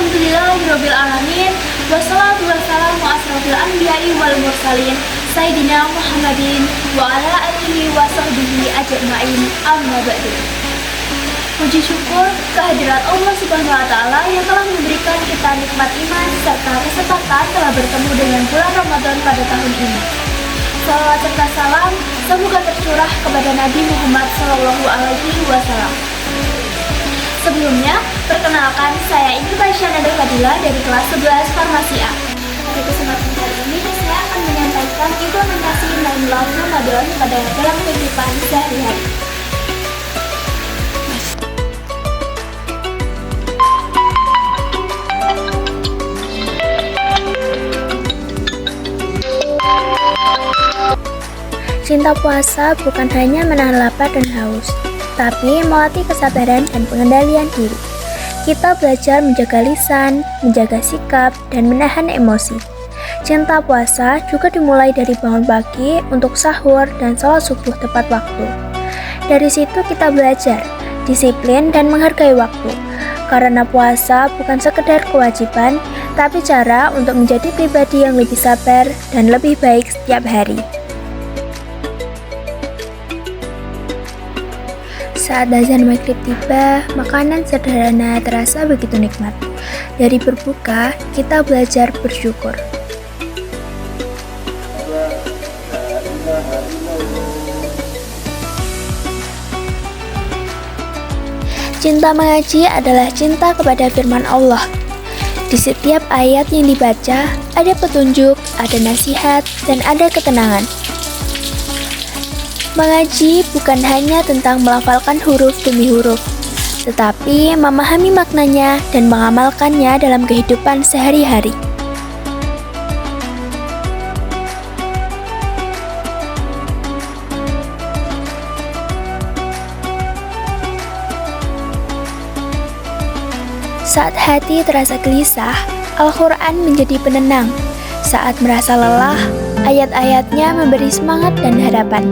Alhamdulillahirabbil alamin. Wassalatu wassalamu asrofil anbiya'i wal mursalin Sayyidina Muhammadin wa ala alihi wa sahbihi ajma'in. Amma ba'du. Puji syukur kehadirat Allah Subhanahu wa taala yang telah memberikan kita nikmat iman serta kesempatan telah bertemu dengan bulan Ramadan pada tahun ini. Salawat serta salam semoga tercurah kepada Nabi Muhammad SAW. Sebelumnya, perkenalkan saya Ibu Aisyah Nada Fadila dari kelas 11 Farmasi A. Pada kesempatan kali ini, saya akan menyampaikan implementasi 9 Love Ramadan pada dalam kehidupan sehari-hari. Cinta puasa bukan hanya menahan lapar dan haus, tapi melatih kesabaran dan pengendalian diri. Kita belajar menjaga lisan, menjaga sikap, dan menahan emosi. Cinta puasa juga dimulai dari bangun pagi untuk sahur dan sholat subuh tepat waktu. Dari situ kita belajar disiplin dan menghargai waktu. Karena puasa bukan sekedar kewajiban, tapi cara untuk menjadi pribadi yang lebih sabar dan lebih baik setiap hari. Saat azan maghrib tiba, makanan sederhana terasa begitu nikmat. Dari berbuka, kita belajar bersyukur. Cinta mengaji adalah cinta kepada firman Allah. Di setiap ayat yang dibaca, ada petunjuk, ada nasihat, dan ada ketenangan. Mengaji bukan hanya tentang melafalkan huruf demi huruf, tetapi memahami maknanya dan mengamalkannya dalam kehidupan sehari-hari. Saat hati terasa gelisah, Al-Quran menjadi penenang. Saat merasa lelah, ayat-ayatnya memberi semangat dan harapan.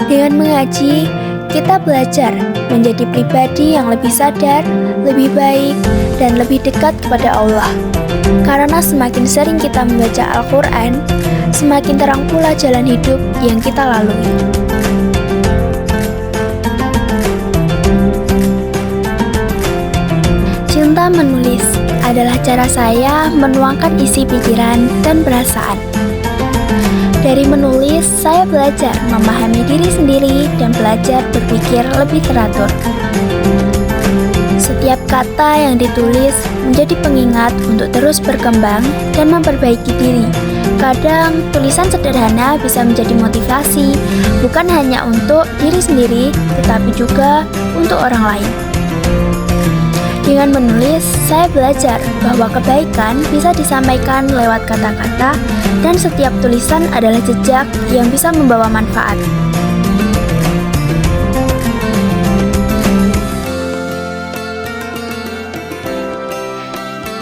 Dengan mengaji, kita belajar menjadi pribadi yang lebih sadar, lebih baik, dan lebih dekat kepada Allah. Karena semakin sering kita membaca Al-Quran, semakin terang pula jalan hidup yang kita lalui. Cinta menulis adalah cara saya menuangkan isi pikiran dan perasaan. Dari menulis, saya belajar memahami diri sendiri dan belajar berpikir lebih teratur. Setiap kata yang ditulis menjadi pengingat untuk terus berkembang dan memperbaiki diri. Kadang, tulisan sederhana bisa menjadi motivasi, bukan hanya untuk diri sendiri, tetapi juga untuk orang lain. Dengan menulis, saya belajar bahwa kebaikan bisa disampaikan lewat kata-kata dan setiap tulisan adalah jejak yang bisa membawa manfaat.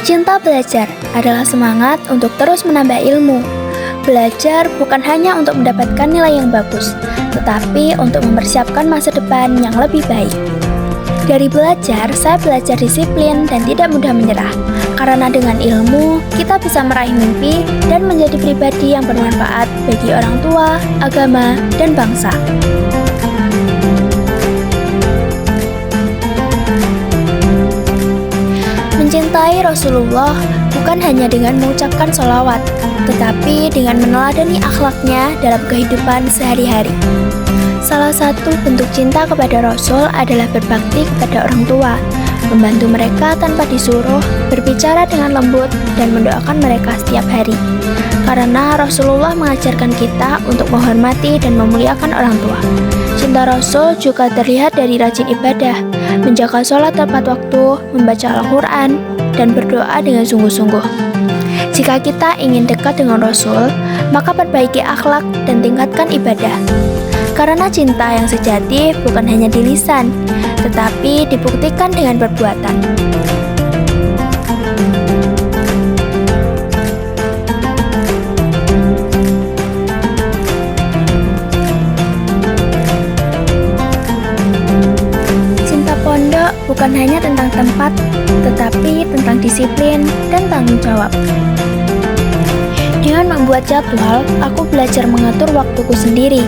Cinta belajar adalah semangat untuk terus menambah ilmu. Belajar bukan hanya untuk mendapatkan nilai yang bagus, tetapi untuk mempersiapkan masa depan yang lebih baik. Dari belajar, saya belajar disiplin dan tidak mudah menyerah. Karena dengan ilmu, kita bisa meraih mimpi dan menjadi pribadi yang bermanfaat bagi orang tua, agama, dan bangsa. Mencintai Rasulullah bukan hanya dengan mengucapkan sholawat, tetapi dengan meneladani akhlaknya dalam kehidupan sehari-hari. Salah satu bentuk cinta kepada Rasul adalah berbakti kepada orang tua, membantu mereka tanpa disuruh, berbicara dengan lembut, dan mendoakan mereka setiap hari. Karena Rasulullah mengajarkan kita untuk menghormati dan memuliakan orang tua. Cinta Rasul juga terlihat dari rajin ibadah, menjaga sholat tepat waktu, membaca Al-Quran, dan berdoa dengan sungguh-sungguh. Jika kita ingin dekat dengan Rasul, maka perbaiki akhlak dan tingkatkan ibadah. Karena cinta yang sejati bukan hanya di lisan, tetapi dibuktikan dengan perbuatan. Cinta pondok bukan hanya tentang tempat, tetapi tentang disiplin dan tanggung jawab. Dengan membuat jadwal, aku belajar mengatur waktuku sendiri,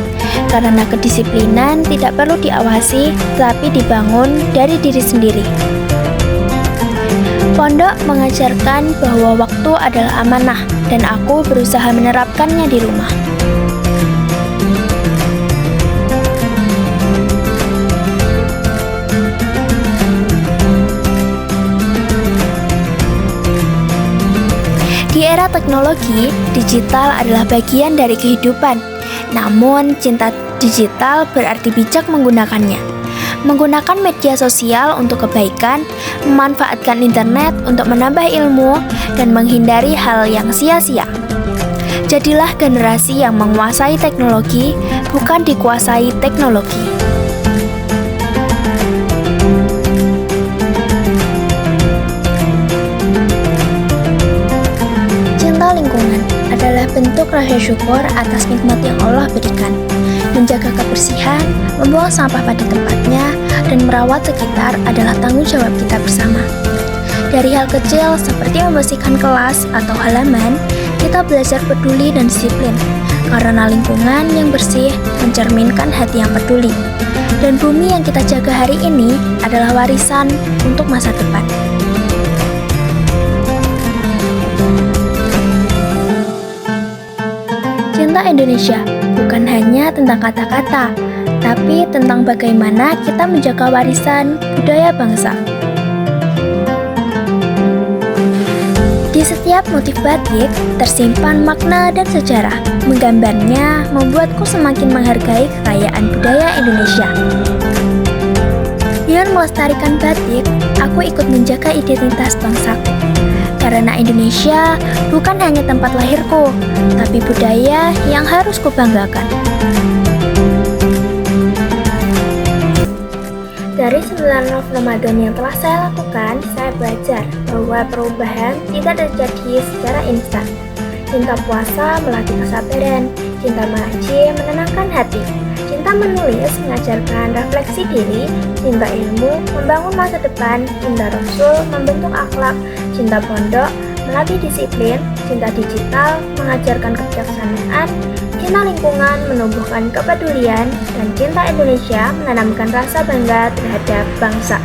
karena kedisiplinan tidak perlu diawasi, tetapi dibangun dari diri sendiri. Pondok mengajarkan bahwa waktu adalah amanah, dan aku berusaha menerapkannya di rumah. Di era teknologi, digital adalah bagian dari kehidupan. Namun, cinta digital berarti bijak menggunakannya. Menggunakan media sosial untuk kebaikan, memanfaatkan internet untuk menambah ilmu, dan menghindari hal yang sia-sia. Jadilah generasi yang menguasai teknologi, bukan dikuasai teknologi. Lingkungan adalah bentuk rasa syukur atas nikmat yang Allah berikan. Menjaga kebersihan, membuang sampah pada tempatnya, dan merawat sekitar adalah tanggung jawab kita bersama. Dari hal kecil seperti membersihkan kelas atau halaman, kita belajar peduli dan disiplin. Karena lingkungan yang bersih mencerminkan hati yang peduli. Dan bumi yang kita jaga hari ini adalah warisan untuk masa depan. Cinta Indonesia bukan hanya tentang kata-kata, tapi tentang bagaimana kita menjaga warisan budaya bangsa. Di setiap motif batik tersimpan makna dan sejarah. Menggambarnya membuatku semakin menghargai kekayaan budaya Indonesia. Dengan melestarikan batik, aku ikut menjaga identitas bangsaku. Karena Indonesia bukan hanya tempat lahirku, tapi budaya yang harus kubanggakan. Dari 9 Ramadan yang telah saya lakukan, saya belajar bahwa perubahan tidak terjadi secara instan. Cinta puasa melatih kesabaran, cinta mengaji menenangkan hati, cinta menulis mengajarkan refleksi diri, cinta ilmu membangun masa depan, cinta Rasul membentuk akhlak, cinta pondok melatih disiplin, cinta digital mengajarkan kebijaksanaan, cinta lingkungan menumbuhkan kepedulian, dan cinta Indonesia menanamkan rasa bangga terhadap bangsa.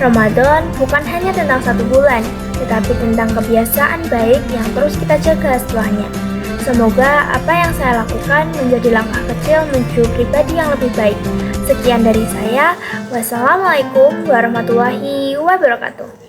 Ramadan bukan hanya tentang 1 bulan, tetapi tentang kebiasaan baik yang terus kita jaga setelahnya. Semoga apa yang saya lakukan menjadi langkah kecil menuju pribadi yang lebih baik. Sekian dari saya. Wassalamualaikum warahmatullahi wabarakatuh.